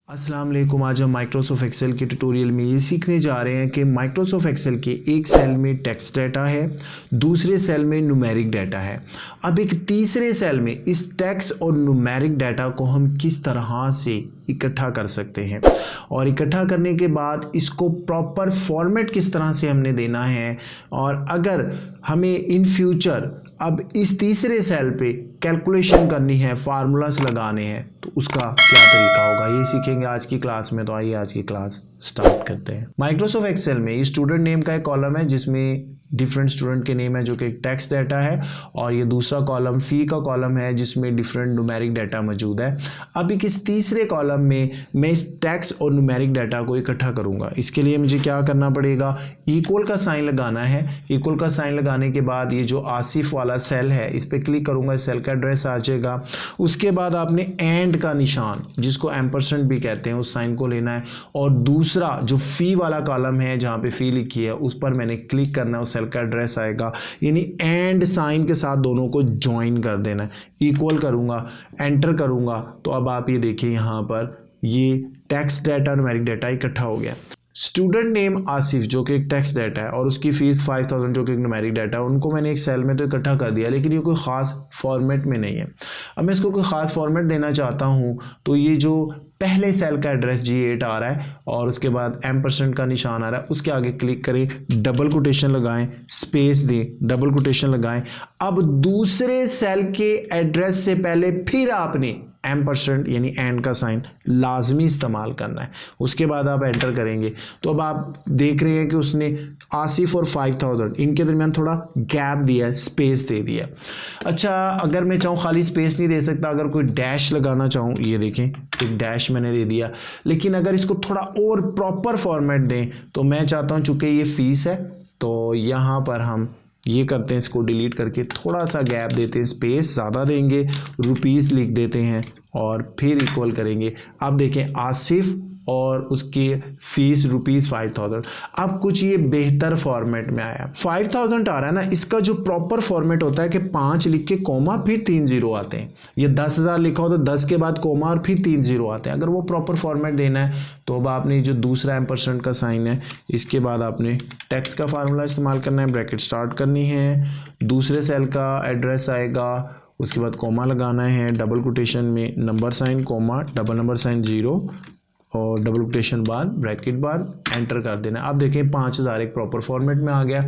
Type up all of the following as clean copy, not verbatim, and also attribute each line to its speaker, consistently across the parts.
Speaker 1: अस्सलाम वालेकुम। आज हम माइक्रोसॉफ्ट एक्सेल के ट्यूटोरियल में ये सीखने जा रहे हैं कि माइक्रोसॉफ्ट एक्सेल के एक सेल में टेक्स्ट डाटा है, दूसरे सेल में न्यूमेरिक डाटा है। अब एक तीसरे सेल में इस टेक्स्ट और न्यूमेरिक डाटा को हम किस तरह से इकट्ठा कर सकते हैं और इकट्ठा करने के बाद इसको प्रॉपर फॉर्मेट किस तरह से हमने देना है, और अगर हमें इन फ्यूचर अब इस तीसरे सेल पे कैलकुलेशन करनी है, फार्मूलास लगाने हैं, तो उसका क्या तरीका होगा ये सीखेंगे आज की क्लास में। तो आइए आज की क्लास स्टार्ट करते हैं। माइक्रोसॉफ्ट एक्सेल में स्टूडेंट नेम का एक कॉलम है जिसमें डिफरेंट स्टूडेंट के नेम है जो कि एक टेक्स्ट डाटा है, और ये दूसरा कॉलम फी का कॉलम है जिसमें डिफरेंट न्यूमेरिक डाटा मौजूद है। अब एक इस तीसरे कॉलम में मैं इस टेक्स्ट और न्यूमेरिक डाटा को इकट्ठा करूंगा। इसके लिए मुझे क्या करना पड़ेगा, इक्वल का साइन लगाना है। इक्वल का साइन लगाने के बाद ये जो आसिफ वाला सेल है इस पर क्लिक करूंगा, इस सेल का एड्रेस आ जाएगा। उसके बाद आपने एंड का निशान जिसको एम्परसेंट भी कहते हैं उस साइन को लेना है, और दूसरा जो फी वाला कॉलम है जहाँ पे फी लिखी है उस पर मैंने क्लिक करना है, उस सेल का एड्रेस आएगा, यानी एंड साइन के साथ दोनों को ज्वाइन कर देना है। इक्वल करूंगा, एंटर करूंगा, तो अब आप ये देखिए यहाँ पर ये टेक्स्ट डाटा न्यूमेरिक डाटा इकट्ठा हो गया। स्टूडेंट नेम आसिफ जो कि एक टेक्स्ट डाटा है और उसकी फीस 5000 जो कि एक न्यूमेरिक डाटा है, उनको मैंने एक सेल में तो इकट्ठा कर दिया, लेकिन ये कोई ख़ास फॉर्मेट में नहीं है। अब मैं इसको कोई ख़ास फॉर्मेट देना चाहता हूँ, तो ये जो पहले सेल का एड्रेस G8 आ रहा है और उसके बाद एम्परसेंट का निशान आ रहा है, उसके आगे क्लिक करें, डबल कोटेशन लगाएं, स्पेस दें, डबल कोटेशन लगाएं। अब दूसरे सेल के एड्रेस से पहले फिर आपने एम्परसेंट यानी एंड का साइन लाजमी इस्तेमाल करना है। उसके बाद आप एंटर करेंगे तो अब आप देख रहे हैं कि उसने आसिफ और 5000 इनके दरमियान थोड़ा गैप दिया है, स्पेस दे दिया। अच्छा, अगर मैं चाहूँ खाली स्पेस नहीं दे सकता, अगर कोई डैश लगाना चाहूँ, ये देखें एक डैश मैंने दे दिया, लेकिन अगर इसको थोड़ा और प्रॉपर फॉर्मेट दें तो मैं चाहता हूँ, चूँकि ये फीस है तो यहाँ पर हम ये करते हैं, इसको डिलीट करके थोड़ा सा गैप देते हैं, स्पेस ज़्यादा देंगे, रुपीस लिख देते हैं और फिर इक्वल करेंगे। अब देखें आसिफ और उसकी फीस ₹5000। अब कुछ ये बेहतर फॉर्मेट में आया। 5000 आ रहा है ना, इसका जो प्रॉपर फॉर्मेट होता है कि 5 लिख के कोमा फिर 3 जीरो आते हैं। ये 10,000 लिखा हो तो 10 के बाद कोमा और फिर 3 जीरो आते हैं। अगर वो प्रॉपर फॉर्मेट देना है तो अब आपने जो दूसरा एम्परसेंट का साइन है इसके बाद आपने टेक्स्ट का फार्मूला इस्तेमाल करना है, ब्रैकेट स्टार्ट करनी है, दूसरे सेल का एड्रेस आएगा, उसके बाद कोमा लगाना है, डबल कोटेशन में number sign comma double number sign 0 और डबल कोटेशन बाद ब्रैकेट बाद एंटर कर देना। आप देखें 5000 एक प्रॉपर फॉर्मेट में आ गया,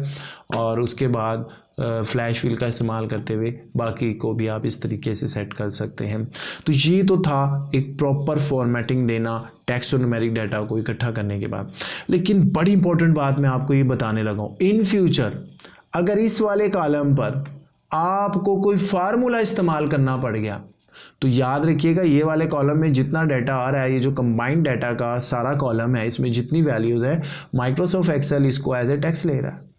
Speaker 1: और उसके बाद फ्लैश फिल का इस्तेमाल करते हुए बाकी को भी आप इस तरीके से सेट कर सकते हैं। तो ये तो था एक प्रॉपर फॉर्मेटिंग देना टेक्स्ट और न्यूमेरिक डाटा को इकट्ठा करने के बाद। लेकिन बड़ी इंपॉर्टेंट बात मैं आपको ये बताने लगा हूँ, इन फ्यूचर अगर इस वाले कॉलम पर आपको कोई फार्मूला इस्तेमाल करना पड़ गया तो याद रखिएगा ये वाले कॉलम में जितना डाटा आ रहा है, ये जो कंबाइंड डाटा का सारा कॉलम है, इसमें जितनी वैल्यूज़ है माइक्रोसॉफ्ट एक्सेल इसको एज ए टेक्स्ट ले रहा है।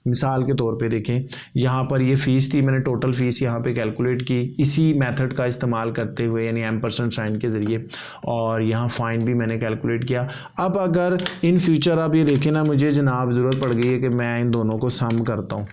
Speaker 1: मिसाल के तौर पे देखें, यहाँ पर ये फ़ीस थी, मैंने टोटल फ़ीस यहाँ पे कैलकुलेट की इसी मेथड का इस्तेमाल करते हुए, यानी एम्परसेंट साइन के ज़रिए, और यहाँ फाइन भी मैंने कैलकुलेट किया। अब अगर इन फ्यूचर आप ये देखें ना, मुझे जनाब ज़रूरत पड़ गई है कि मैं इन दोनों को सम करता हूँ,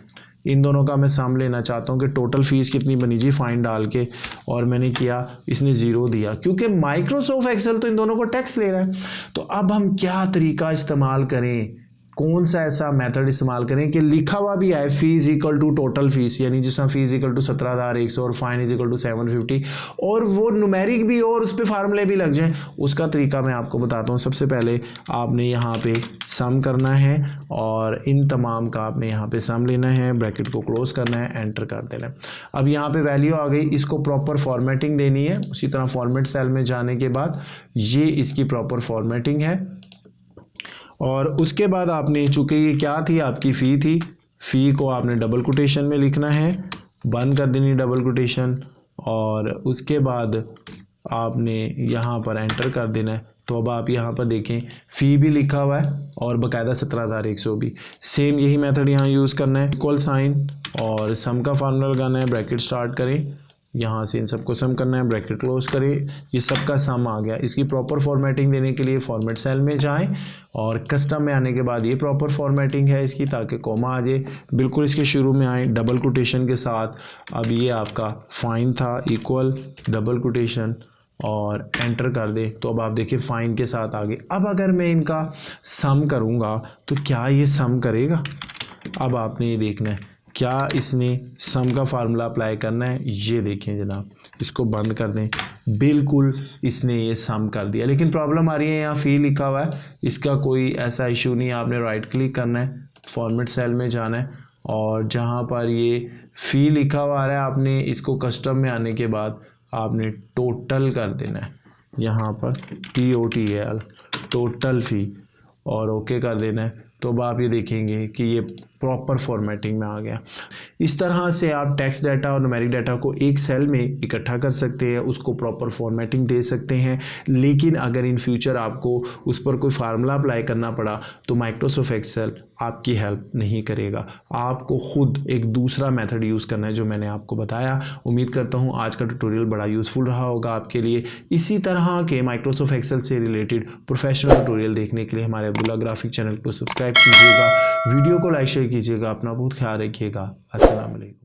Speaker 1: इन दोनों का मैं सम लेना चाहता हूँ कि टोटल फ़ीस कितनी बनी जी, फाइन डाल के, और मैंने किया, इसने 0 दिया, क्योंकि माइक्रोसॉफ्ट एक्सेल तो इन दोनों को टैक्स ले रहा है। तो अब हम क्या तरीका इस्तेमाल करें, कौन सा ऐसा मेथड इस्तेमाल करें कि लिखा हुआ भी आए fees equal to total fees, यानी जिसमें फीस इक्वल टू 17,100 और फाइन इज इक्वल टू 750, और वो न्यूमेरिक भी और उस पर फार्मूले भी लग जाएं। उसका तरीका मैं आपको बताता हूँ। सबसे पहले आपने यहाँ पे सम करना है और इन तमाम का आपने यहाँ पे सम लेना है, ब्रैकेट को क्लोज करना है, एंटर कर देना है। अब यहाँ पे वैल्यू आ गई, इसको प्रॉपर फॉर्मेटिंग देनी है। उसी तरह फॉर्मेट सेल में जाने के बाद ये इसकी प्रॉपर फॉर्मेटिंग है, और उसके बाद आपने, चूँकि ये क्या थी, आपकी फ़ी थी, फ़ी को आपने डबल कोटेशन में लिखना है, बंद कर देनी डबल कोटेशन, और उसके बाद आपने यहाँ पर एंटर कर देना है। तो अब आप यहाँ पर देखें फ़ी भी लिखा हुआ है और बाकायदा 17,100 भी। सेम यही मेथड यहाँ यूज़ करना है, इक्वल साइन और सम का फार्मूला लगाना है, ब्रैकेट स्टार्ट करें, यहाँ से इन सबको सम करना है, ब्रैकेट क्लोज करें, ये सबका सम आ गया। इसकी प्रॉपर फॉर्मेटिंग देने के लिए फॉर्मेट सेल में जाएं और कस्टम में आने के बाद ये प्रॉपर फॉर्मेटिंग है इसकी, ताकि कोमा आ जाए, बिल्कुल इसके शुरू में आए डबल कोटेशन के साथ। अब ये आपका फाइन था, इक्वल डबल कोटेशन और एंटर कर दें तो अब आप देखिए फाइन के साथ आगे। अब अगर मैं इनका सम करूँगा तो क्या ये सम करेगा? अब आपने ये देखना है क्या इसने सम का फार्मूला अप्लाई करना है। ये देखें जनाब, इसको बंद कर दें, बिल्कुल इसने ये सम कर दिया। लेकिन प्रॉब्लम आ रही है, यहाँ फी लिखा हुआ है, इसका कोई ऐसा इशू नहीं है। आपने राइट क्लिक करना है, फॉर्मेट सेल में जाना है और जहाँ पर ये फ़ी लिखा हुआ है आपने इसको कस्टम में आने के बाद आपने टोटल कर देना है, यहाँ पर TOTAL टोटल फ़ी, और ओके कर देना है। तो अब आप ये देखेंगे कि ये प्रॉपर फॉर्मेटिंग में आ गया। इस तरह से आप टेक्स्ट डाटा और न्यूमेरिक डाटा को एक सेल में इकट्ठा कर सकते हैं, उसको प्रॉपर फॉर्मेटिंग दे सकते हैं। लेकिन अगर इन फ्यूचर आपको उस पर कोई फार्मूला अप्लाई करना पड़ा तो माइक्रोसॉफ्ट एक्सेल आपकी हेल्प नहीं करेगा। आपको खुद एक दूसरा मेथड यूज़ करना है जो मैंने आपको बताया। उम्मीद करता हूँ आज का ट्यूटोरियल बड़ा यूज़फुल रहा होगा आपके लिए। इसी तरह के माइक्रोसॉफ्ट एक्सेल से रिलेटेड प्रोफेशनल ट्यूटोरियल देखने के लिए हमारे अब्दुल्ला ग्राफिक चैनल को सब्सक्राइब कीजिएगा, वीडियो को लाइक शेयर कीजिएगा। अपना बहुत ख्याल रखिएगा। अस्सलाम वालेकुम।